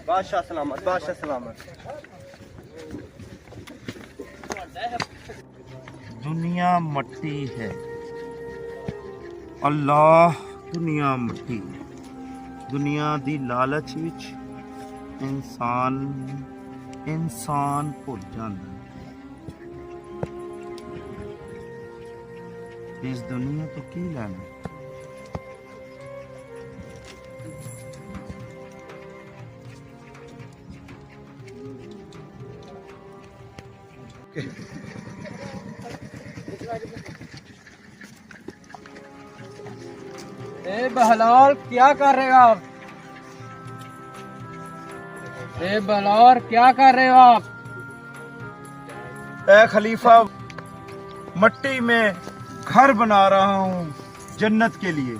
बादशाह सलामत, बादशाह सलामत। दुनिया मट्टी है अल्लाह, दुनिया मट्टी। दुनिया दी लालच विच इंसान भुल जांदा इस दुनिया तो की लेना। ए बहलौल, क्या कर रहे हो आप? ए बहलौल, क्या कर रहे हो आप? ए खलीफा, मट्टी में घर बना रहा हूँ जन्नत के लिए।